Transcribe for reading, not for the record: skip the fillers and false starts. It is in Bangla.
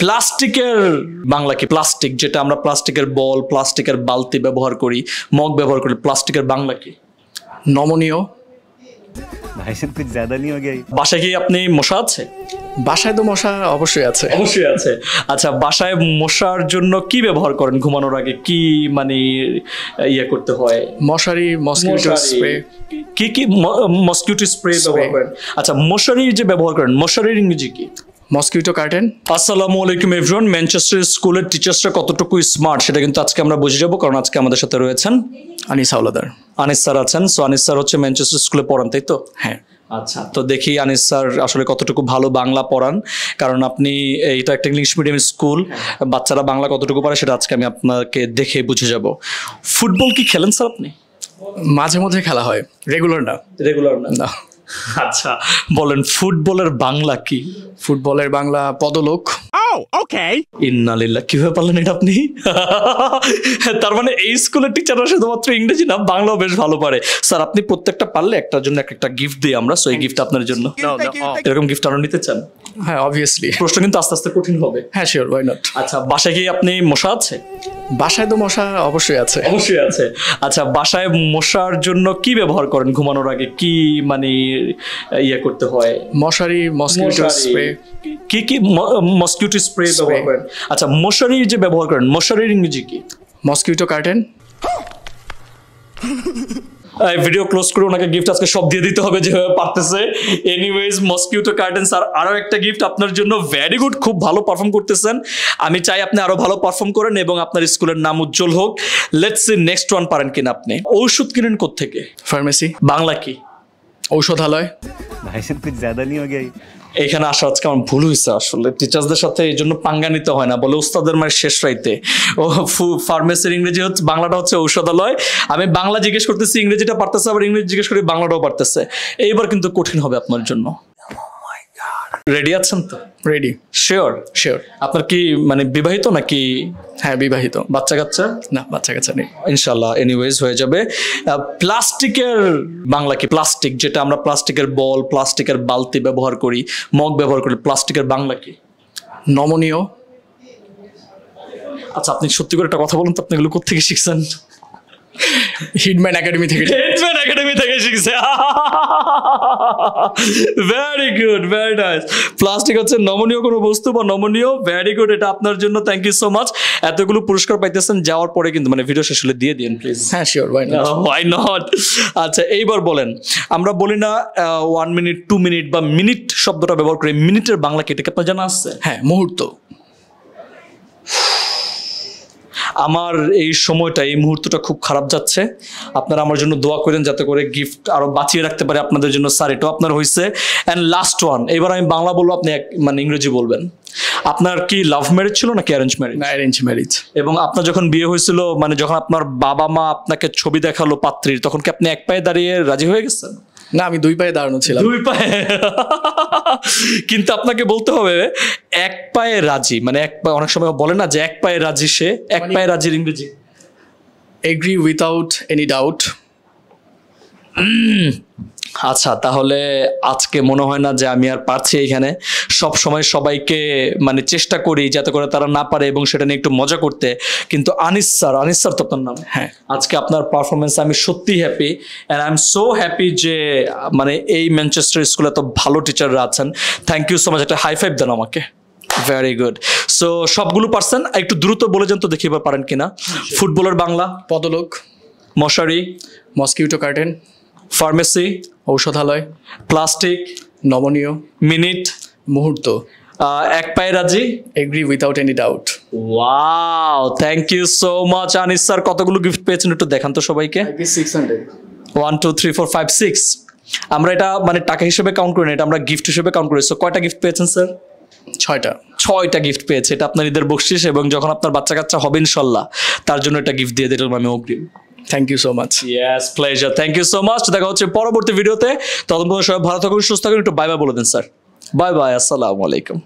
প্লাস্টিকের বাংলা কি? প্লাস্টিক, যেটা আমরা প্লাস্টিকের বল, প্লাস্টিকের বালতি ব্যবহার করি, মগ ব্যবহার করি, প্লাস্টিকের বাংলা কি? নমনীয়। भाई साहब कुछ ज्यादा नहीं हो गया? বাসায় কি আপনি মশা আছে? বাসায় তো মশা অবশ্যই আছে। অবশ্যই আছে। আচ্ছা, বাসায় মশার জন্য কি ব্যবহার করেন? ঘুমানোর আগে কি মানে ইয়ে করতে হয়? মশারি, মসকিউটো স্প্রে। কি কি মসকিউটো স্প্রে ব্যবহার করেন? আচ্ছা, মশারি যে ব্যবহার করেন, মশারির ইংরেজি কি? Mosquito curtain. আসসালামু আলাইকুম এভরিওয়ান। ম্যানচেস্টার স্কুলের টিচার্সরা কতটুকু স্মার্ট সেটা কিন্তু আজকে আমরা বুঝে যাবো, কারণ আজকে আমাদের সাথে রয়েছেন আনিস হাওলাদার। আনিস স্যার আছেন। সো আনিস স্যার হচ্ছে ম্যানচেস্টার স্কুলে পড়ান, তাই তো? হ্যাঁ। আচ্ছা, তো দেখি আনিস স্যার আসলে কতটুকু ভালো বাংলা পড়ান, কারণ আপনি এটা একটা ইংলিশ মিডিয়াম স্কুল, বাচ্চারা বাংলা কতটুকু পারে সেটা আজকে আমি আপনাকে দেখে বুঝে যাব। ফুটবল কি খেলেন স্যার আপনি? মাঝে মধ্যে খেলা হয়, রেগুলার না। রেগুলার না। আচ্ছা, বলেন ফুটবলের বাংলা কি? ফুটবলের বাংলা পদলোক। ইন্নালিল্লাহ, কিভাবে পারলেন এটা আপনি? তার মানে এই স্কুলের টিচাররা শুধুমাত্র ইংরেজি না, বাংলাও বেশ ভালো পারে। স্যার, আপনি প্রত্যেকটা পারলে একটার জন্য একটা গিফট দিই আমরা। সো এই গিফট আপনার জন্য। এরকম গিফট আরো নিতে চান? হ্যাঁ, অবভিয়াসলি। প্রশ্ন কিন্তু আস্তে আস্তে কঠিন হবে। হ্যাঁ, শিওর, ওয়াই নট। আচ্ছা, বাসায় কি আপনি মশা আছে? বাসায় তো মশা অবশ্যই আছে। অবশ্যই আছে। আচ্ছা, বাসায় মশার জন্য কি ব্যবহার করেন? ঘুমানোর আগে কি মানে ইয়ে করতে হয়? মশারি, মসকিউটো স্প্রে। কি কি মসকিউটো স্প্রে ব্যবহার করেন? আচ্ছা, মশারি যে ব্যবহার করেন, মশারির ইংরেজি কি? Mosquito curtain. ভিডিও ক্লোজ করে ওনাকে গিফট আজকে সব দিয়ে দিতে হবে যেভাবে পারতেছে। এনিওয়েজ, মসকিউটো কার্টেন স্যার আরো একটা গিফট আপনার জন্য। ভেরি গুড, খুব ভালো পারফর্ম করতেছেন। আমি চাই আপনি আরো ভালো পারফর্ম করেন এবং আপনার স্কুলের নাম উজ্জ্বল হোক। লেটস সি নেক্সট ওয়ান পারেন কিনা আপনি। ঔষধ কিনেন কোত্থেকে? ফার্মেসি। বাংলা কি? ঔষধালয়। भाई साहब कुछ ज्यादा नहीं हो गया? এখানে আসা আজকে আমার ভুল হয়েছে আসলে। টিচার্সদের সাথে এই জন্য পাঙ্গা নিতে হয় না, বলে উস্তাদের মায়ের শেষ রাইতে। ও ফার্মেসির ইংরেজি হচ্ছে, বাংলাটা হচ্ছে ঔষধালয়। আমি বাংলা জিজ্ঞেস করতেছি, ইংরেজিটা পারতেছে, আবার ইংরেজি জিজ্ঞেস করি, বাংলাটাও পারতেছে। এইবার কিন্তু কঠিন হবে আপনার জন্য। রেডি আছেন তো? রেডি। শিওর? শিওর। আপনার কি মানে বিবাহিত নাকি? হ্যাঁ, বিবাহিত। বাচ্চা কাচ্চা? না, বাচ্চা কাচ্চা নেই। ইনশাল্লাহ এনিওয়েজ হয়ে যাবে। প্লাস্টিকের বাংলা কি? প্লাস্টিক, যেটা আমরা প্লাস্টিকের বল, প্লাস্টিকের বালতি ব্যবহার করি, মগ ব্যবহার করি, প্লাস্টিকের বাংলা কি? নমনীয়। আচ্ছা, আপনি সত্যি করে একটা কথা বলুন তো, আপনি এগুলো কোত্থেকে শিখছেন? হিটম্যান একাডেমি থেকে। হিটম্যান একাডেমি থেকে শিখছে। Very good, very nice. Plastic হচ্ছে নমনীয় কোনো বস্তু বা নমনীয়। ভেরি গুড, এটা আপনার জন্য। Thank you so much. এতগুলো পুরস্কার পাইতেছেন, যাওয়ার পরে কিন্তু মানে ভিডিও শেষ হলে দিয়ে দিন প্লিজ। হ্যাঁ, sure, why not. Why not. আচ্ছা, এইবার বলেন, আমরা বলি না 1 মিনিট, 2 মিনিট বা মিনিট শব্দটা ব্যবহার করি, মিনিটের বাংলা কি? এটাকে আপনার জানা আছে? হ্যাঁ, মুহূর্ত। আমার এই সময়টা, এই মুহূর্তটা খুব খারাপ যাচ্ছে। আপনারা আমার জন্য দোয়া করেন যাতে করে গিফট আরো বাঁচিয়ে রাখতে পারে আপনাদের জন্য। স্যার, এটাও আপনার হয়েছে। অ্যান্ড লাস্ট ওয়ান, এবার আমি বাংলা বলবো, আপনি মানে ইংরেজি বলবেন। আপনার কি লাভ ম্যারেজ ছিল নাকি অ্যারেঞ্জ ম্যারেজ? না, অ্যারেঞ্জ ম্যারেজ। এবং আপনার যখন বিয়ে হয়েছিল, মানে যখন আপনার বাবা মা আপনাকে ছবি দেখালো পাত্রীর, তখন কি আপনি এক পায়ে দাঁড়িয়ে রাজি হয়ে গেছেন? না, আমি 2 পায়ে দাঁড়ানো ছিলাম। 2 পায়ে? কিন্তু আপনাকে বলতে হবে এক পায়ে রাজি, মানে এক পায়ে, অনেক সময় বলে না যে এক পায়ে রাজি সে, এক পায়ে রাজির ইংরেজি? Agree without any doubt. আচ্ছা, তাহলে আজকে মনে হয় না যে আমি আর পারছি এখানে। সব সময় সবাইকে মানে চেষ্টা করি যাতে করে তারা না পারে এবং সেটা নিয়ে একটু মজা করতে। কিন্তু আনিস স্যার তো আপনার নাম। হ্যাঁ। আজকে আপনার পারফরমেন্স আমি সত্যি happy, and I am so happy যে মানে এই ম্যানচেস্টার স্কুলে তো ভালো টিচাররা আছেন। Thank you so much. একটা হাই ফাইভ দেন আমাকে। Very good. সো সবগুলো পারছেন, একটু দ্রুত বলে যান তো দেখি এবার পারেন কিনা। ফুটবলের বাংলা? পদলোক। মশারি? Mosquito curtain. ফার্মেসি? ঔষধালয়। প্লাস্টিক? নমনীয়। মিনিট? মুহূর্ত। এক পায়ে রাজি? Agree without any doubt. Wow, thank you so much Anis sir. কতগুলো গিফট পেয়েছেন একটু দেখান তো সবাইকে। 600। 1 2 3 4 5 6। আমরা এটা মানে টাকা হিসেবে কাউন্ট করি না, এটা আমরা গিফট হিসেবে কাউন্ট করি। সো কয়টা গিফট পেয়েছেন স্যার? 6টা গিফট পেয়েছে। এটা আপনার ঈদের বকশিস, এবং যখন আপনার বাচ্চা কাচ্চা হবে ইনশাল্লাহ তার জন্য একটা গিফট দিয়ে দিলাম আমি অগ্রিম। Thank you so much. Yes, pleasure. Thank you so much. দেখা হচ্ছে পরবর্তী ভিডিওতে। ততক্ষণ সবাই ভালো থাকুন, সুস্থ থাকুন। একটু বাই বাই বলে দিন স্যার। বাই বাই, আসসালামু আলাইকুম।